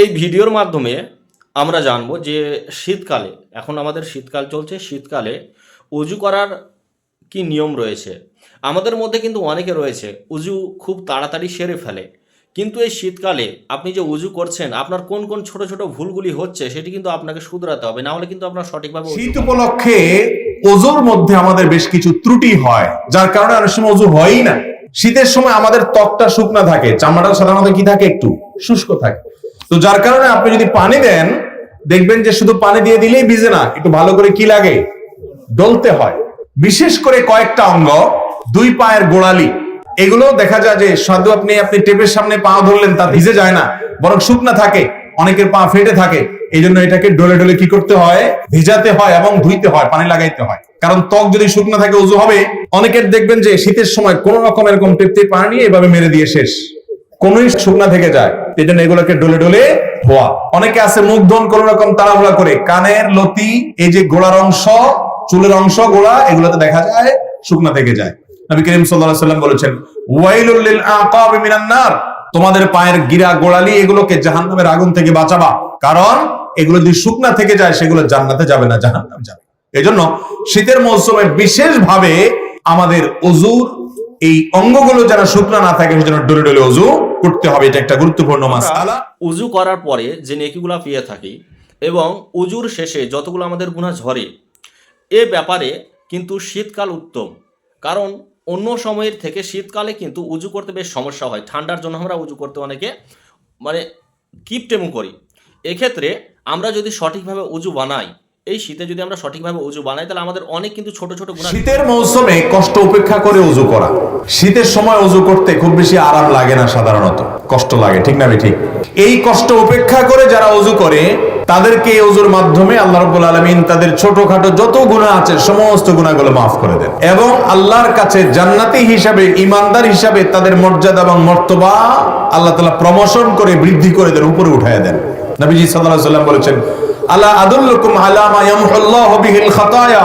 এই ভিডিওর মাধ্যমে আমরা জানবো যে শীতকালে, এখন আমাদের শীতকাল চলছে, শীতকালে উজু করার কি নিয়ম রয়েছে। আমাদের মধ্যে কিন্তু অনেকে রয়েছে উজু খুব তাড়াতাড়ি সেরে ফেলে, কিন্তু এই শীতকালে আপনি যে উজু করছেন আপনার কোন কোন ছোট ছোট ভুলগুলি হচ্ছে সেটি কিন্তু আপনাকে শুধরাতে হবে, না হলে কিন্তু আপনার সঠিকভাবে শীত উপলক্ষে ওজুর মধ্যে আমাদের বেশ কিছু ত্রুটি হয়, যার কারণে অনেক সময় ওজু হয়ই না। শীতের সময় আমাদের ত্বকটা শুকনা থাকে, চামড়াটা সাধারণত কি থাকে, একটু শুষ্ক থাকে। তো যার কারণে আপনি যদি পানি দেন, দেখবেন যে শুধু পানি দিয়ে দিলেই ভিজে না, একটু ভালো করে কি লাগে, ডলতে হয়। বিশেষ করে কয়েকটা অঙ্গ, দুই পায়ের গোড়ালি, এগুলো দেখা যায় যে সাধু আপনি টেপের সামনে পা ধরলেন, তা ভিজে যায় না, বরং শুকনা থাকে। অনেকের পা ফেটে থাকে, এই জন্য এটাকে ডলে ডলে কি করতে হয়, ভিজাতে হয় এবং ধুইতে হয়, পানি লাগাইতে হয়। কারণ ত্বক যদি শুকনা থাকে উজু হবে। অনেকের দেখবেন যে শীতের সময় কোন রকম এরকম টেপতে পানি নিয়ে এভাবে মেরে দিয়ে শেষ, কোনই শুকনা থেকে যায়। এই জন্য এগুলোকে ডলে ডলে ধোয়া। অনেকে আছে মুখ ধোন কোন রকম তাড়াহুড়া করে, কানের লতি, এই যে গোড়ার অংশ, চুলের অংশ, গোড়া, এগুলোতে দেখা যায় শুকনা থেকে যায়। নবী করিম সাল্লাল্লাহু আলাইহি ওয়াসাল্লাম বলেছেন, ওয়াইলুল লিল আকাবি মিনান নার, তোমাদের পায়ের গিরা গোড়ালি এগুলোকে জাহান্নামের আগুন থেকে বাঁচাবা, কারণ এগুলো যদি শুকনা থেকে যায় সেগুলো জান্নাতে যাবে না, জাহান্নামে যাবে। এজন্য শীতের মৌসুমে বিশেষ ভাবে আমাদের ওযুর এই অঙ্গগুলো যেন শুকনা না থাকে সেজন্য ডলে ডলে ওযু করতে হবে। এটা একটা গুরুত্বপূর্ণ মাসআলা। উজু করার পরে যে নেকিগুলো পেয়ে থাকি এবং উজুর শেষে যতগুলো আমাদের গুনাহ ঝরে, এ ব্যাপারে কিন্তু শীতকাল উত্তম। কারণ অন্য সময়ের থেকে শীতকালে কিন্তু উজু করতে বেশ সমস্যা হয়, ঠান্ডার জন্য আমরা উজু করতে অনেকে কিপটেমু করি। এক্ষেত্রে আমরা যদি সঠিকভাবে উজু বানাই, এই শীতে যদি আমরা সঠিকভাবে উজু বানাই, তাহলে আমাদের অনেক কিন্তু ছোট ছোট গুনাহ। শীতের মৌসুমে কষ্ট উপেক্ষা করে উজু করা। শীতের সময় উজু করতে খুব বেশি আরাম লাগে না, সাধারণত কষ্ট লাগে, ঠিক না ঠিক? এই কষ্ট উপেক্ষা করে যারা উজু করে তাদেরকে এই উজুর মাধ্যমে আল্লাহ রাব্বুল আলামিন তাদের ছোটখাটো যত গুনাহ আছে সমস্ত গুনাহগুলো মাফ করে দেন এবং আল্লাহর কাছে জান্নাতি হিসাবে, ঈমানদার হিসাবে তাদের মর্যাদা এবং মর্তবা আল্লাহ তাআলা প্রমোশন করে, বৃদ্ধি করে দেন, উপরে উঠায় দেন। নবীজি সাল্লাল্লাহু আলাইহি ওয়াসাল্লাম বলেছেন, আলা আদুল্লুকুম আলা মা ইয়ামহুল্লাহু বিহিল খাতায়া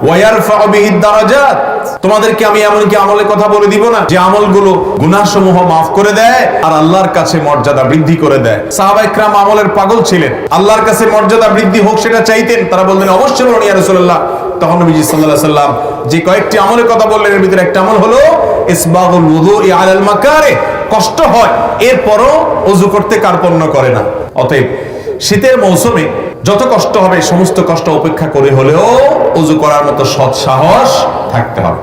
ওয়া ইয়ারফাউ বিহিদ দারাজাত, তোমাদেরকে আমি এমন কি আমলের কথা বলে দিব না যে আমলগুলো গুনাহসমূহ maaf করে দেয় আর আল্লাহর কাছে মর্যাদা বৃদ্ধি করে দেয়। সাহাবায়ে কেরাম আমলের পাগল ছিলেন, আল্লাহর কাছে মর্যাদা বৃদ্ধি হোক সেটা চাইতেন। তারা বললেন, অবশ্যই বলুন ইয়া রাসূলুল্লাহ। তখন নবীজি সাল্লাল্লাহু আলাইহি সাল্লাম যে কয়েকটি আমলের কথা বললেন, এর ভিতরে একটা আমল হলো ইসবাগুল ওযুই আলাল মাকারে। কষ্ট হয়, এরপরও ওযু করতে কার্পণ্য করে না। অতএব শীতের মৌসুমে যত কষ্ট হবে সমস্ত কষ্ট উপেক্ষা করে হলেও ওযু করার মতো সৎ সাহস থাকতে হবে।